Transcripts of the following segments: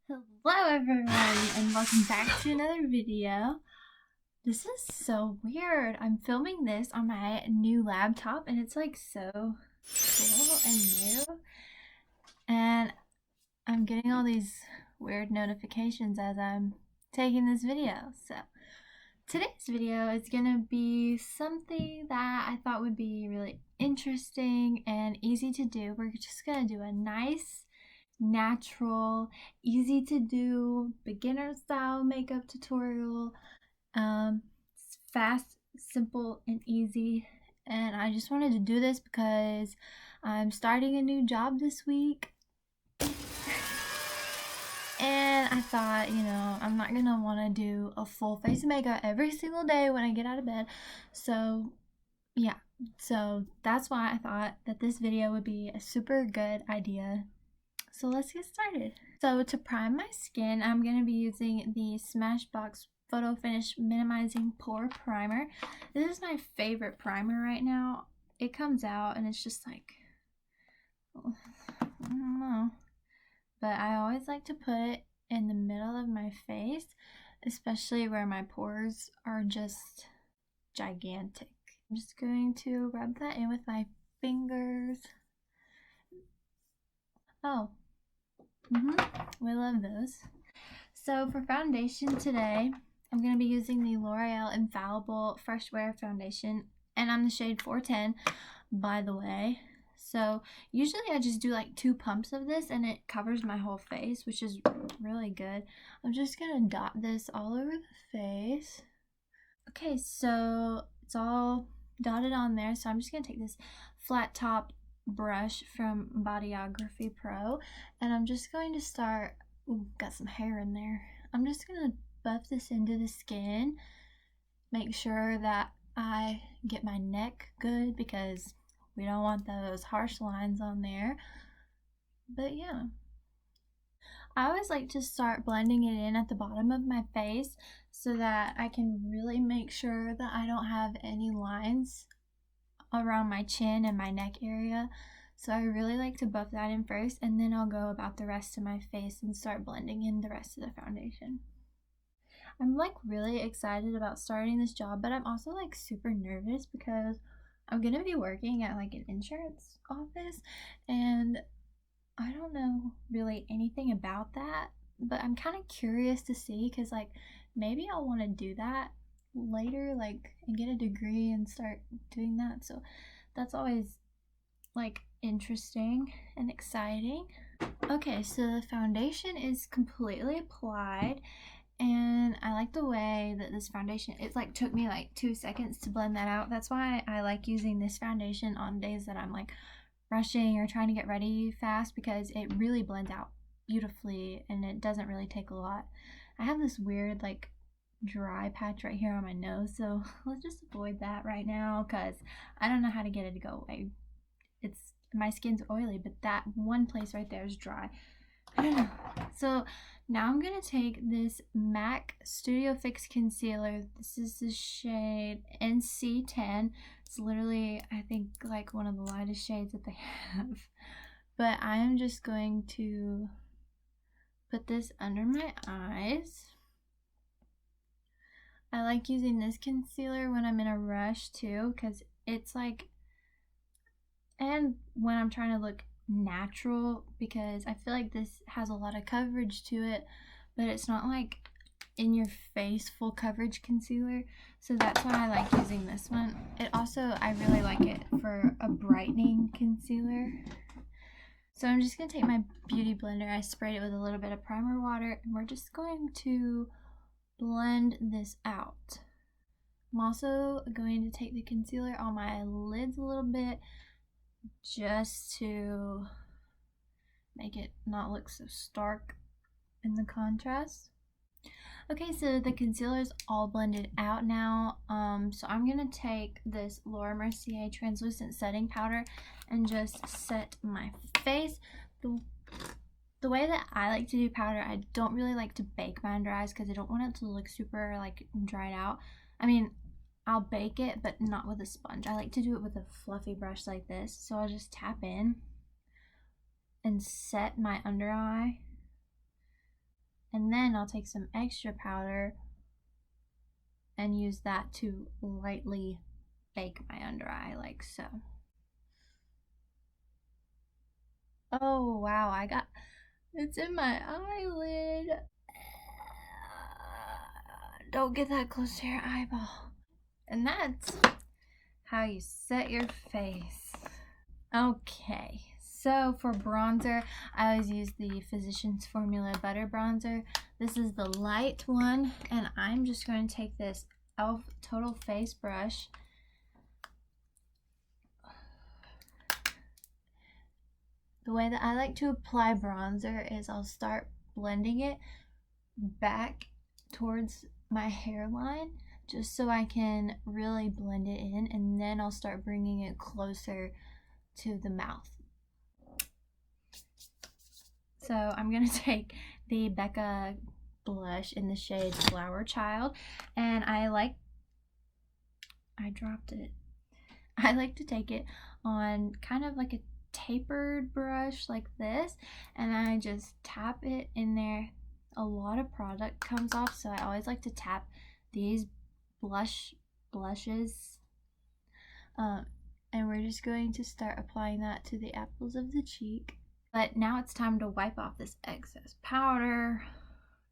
Hello everyone and welcome back to another video. This is so weird. I'm filming this on my new laptop and it's like so cool and new. And I'm getting all these weird notifications as I'm taking this video. So today's video is gonna be something that I thought would be really interesting and easy to do. We're just gonna do a nice natural, easy to do, beginner style makeup tutorial. It's fast, simple, and easy. And I just wanted to do this because I'm starting a new job this week. And I thought, I'm not gonna want to do a full face of makeup every single day when I get out of bed. So, yeah. So that's why I thought that this video would be a super good idea. So let's get started. So to prime my skin, I'm going to be using the Smashbox Photo Finish Minimizing Pore Primer. This is my favorite primer right now. It comes out and it's just like, I don't know. But I always like to put it in the middle of my face, especially where my pores are just gigantic. I'm just going to rub that in with my fingers. Oh. We love those. So for foundation today, I'm going to be using the L'Oreal Infallible Fresh Wear Foundation, and I'm the shade 410, by the way. So usually I just do like 2 pumps of this and it covers my whole face, which is really good. I'm just going to dot this all over the face. Okay, so it's all dotted on there, so I'm just going to take this flat top brush from Bodyography Pro and I'm just going to start, got some hair in there. I'm just going to buff this into the skin, make sure that I get my neck good because we don't want those harsh lines on there. But yeah, I always like to start blending it in at the bottom of my face so that I can really make sure that I don't have any lines around my chin and my neck area. So I really like to buff that in first, and then I'll go about the rest of my face and start blending in the rest of the foundation. I'm like really excited about starting this job, but I'm also like super nervous because I'm gonna be working at like an insurance office and I don't know really anything about that, but I'm kind of curious to see because like maybe I'll want to do that later, like, and get a degree and start doing that. So that's always like interesting and exciting. Okay, so the foundation is completely applied and I like the way that this foundation, it like took me like 2 seconds to blend that out. That's why I like using this foundation on days that I'm like rushing or trying to get ready fast, because it really blends out beautifully and it doesn't really take a lot. I have this weird like dry patch right here on my nose, so let's just avoid that right now because I don't know how to get it to go away. My skin's oily, but that one place right there is dry. I don't know. So now I'm gonna take this MAC Studio Fix concealer. This is the shade NC10. It's literally, I think, like one of the lightest shades that they have. But I am just going to put this under my eyes. I like using this concealer when I'm in a rush too, because it's like, and when I'm trying to look natural, because I feel like this has a lot of coverage to it, but it's not like in your face full coverage concealer, so that's why I like using this one. It also, I really like it for a brightening concealer. So I'm just going to take my beauty blender. I sprayed it with a little bit of primer water and we're just going to blend this out. I'm also going to take the concealer on my lids a little bit just to make it not look so stark in the contrast. Okay, so the concealer is all blended out now. So I'm gonna take this Mercier translucent setting powder and just set my face. The way that I like to do powder, I don't really like to bake my under eyes because I don't want it to look super like dried out. I mean, I'll bake it, but not with a sponge. I like to do it with a fluffy brush like this. So I'll just tap in and set my under eye. And then I'll take some extra powder and use that to lightly bake my under eye like so. Oh wow, it's in my eyelid. Don't get that close to your eyeball. And that's how you set your face. Okay, so for bronzer, I always use the Physicians Formula Butter Bronzer. This is the light one, and I'm just going to take this e.l.f. Total Face brush. The way that I like to apply bronzer is I'll start blending it back towards my hairline just so I can really blend it in, and then I'll start bringing it closer to the mouth. So I'm gonna take the Becca blush in the shade Flower Child, and I dropped it. I like to take it on kind of like a tapered brush like this, and I just tap it in there. A lot of product comes off, so I always like to tap these blushes, and we're just going to start applying that to the apples of the cheek. But now it's time to wipe off this excess powder.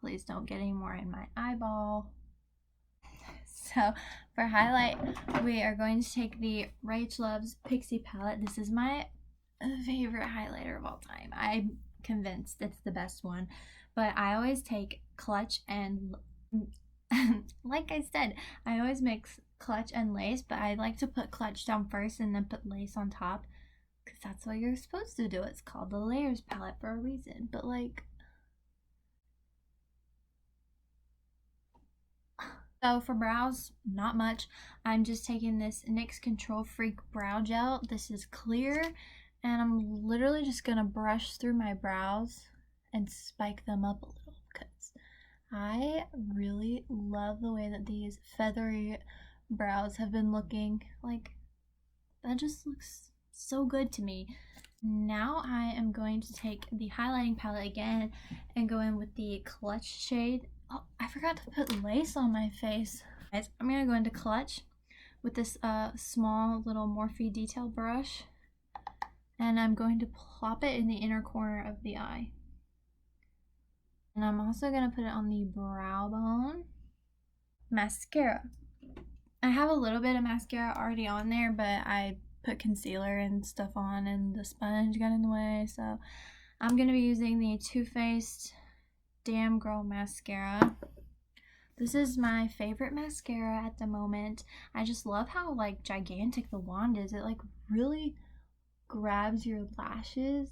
Please don't get any more in my eyeball. So for highlight, we are going to take the rachhloves Pixi palette. This is my favorite highlighter of all time. I'm convinced it's the best one. But I always take Clutch and, like I said, I always mix Clutch and lace, but I like to put Clutch down first and then put lace on top, because that's what you're supposed to do. It's called the Layers palette for a reason. But like, so for brows, not much. I'm just taking this NYX Control Freak Brow Gel. This is clear, and I'm literally just gonna brush through my brows and spike them up a little, because I really love the way that these feathery brows have been looking. Like, that just looks so good to me. Now I am going to take the highlighting palette again and go in with the Clutch shade. Oh, I forgot to put lace on my face. Guys, I'm gonna go into Clutch with this small little Morphe detail brush, and I'm going to plop it in the inner corner of the eye. And I'm also going to put it on the brow bone. Mascara. I have a little bit of mascara already on there, but I put concealer and stuff on and the sponge got in the way. So I'm going to be using the Too Faced Damn Girl Mascara. This is my favorite mascara at the moment. I just love how like gigantic the wand is. It like really grabs your lashes.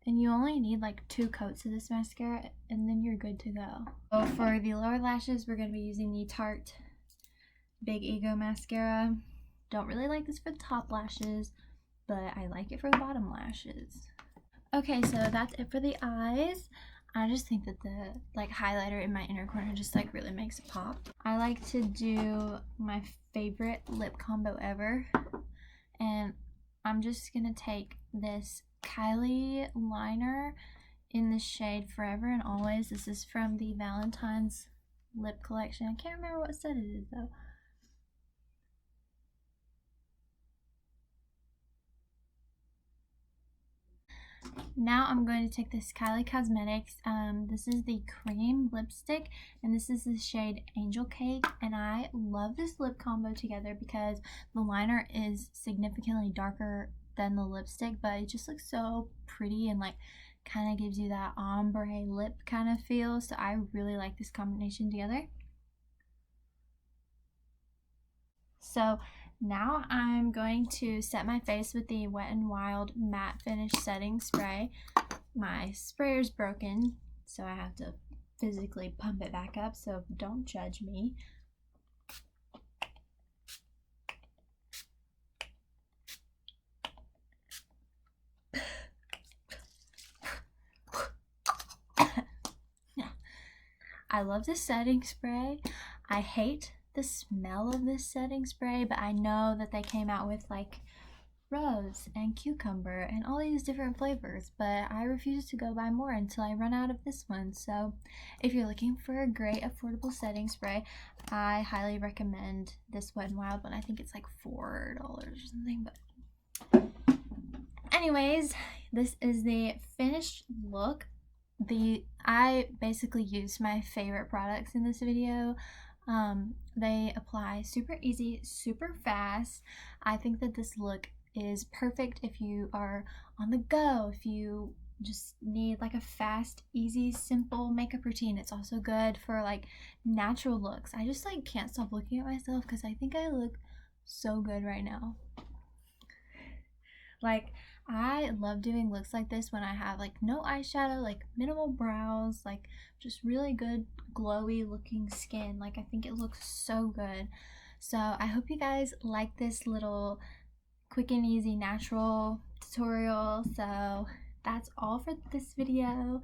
And you only need like 2 coats of this mascara, and then you're good to go. So for the lower lashes, we're going to be using the Tarte Big Ego Mascara. Don't really like this for the top lashes, but I like it for the bottom lashes. Okay, so that's it for the eyes. I just think that the like highlighter in my inner corner just like really makes it pop. I like to do my favorite lip combo ever, and I'm just going to take this Kylie liner in the shade Forever and Always. This is from the Valentine's lip collection. I can't remember what set it is though. Now I'm going to take this Kylie Cosmetics. This is the cream lipstick, and this is the shade Angel Cake. And I love this lip combo together because the liner is significantly darker than the lipstick, but it just looks so pretty and like kind of gives you that ombre lip kind of feel. So I really like this combination together. So now I'm going to set my face with the Wet n Wild Matte Finish Setting Spray. My sprayer's broken, so I have to physically pump it back up, so don't judge me. I love this setting spray. I hate the smell of this setting spray, but I know that they came out with like rose and cucumber and all these different flavors, but I refuse to go buy more until I run out of this one. So if you're looking for a great affordable setting spray, I highly recommend this Wet n Wild one. I think it's like $4 or something, but anyways, this is the finished look. I basically used my favorite products in this video. They apply super easy, super fast. I think that this look is perfect if you are on the go, if you just need like a fast, easy, simple makeup routine. It's also good for like natural looks. I just like can't stop looking at myself because I think I look so good right now. Like, I love doing looks like this when I have like no eyeshadow, like minimal brows, like just really good glowy looking skin. Like, I think it looks so good. So I hope you guys like this little quick and easy natural tutorial. So that's all for this video.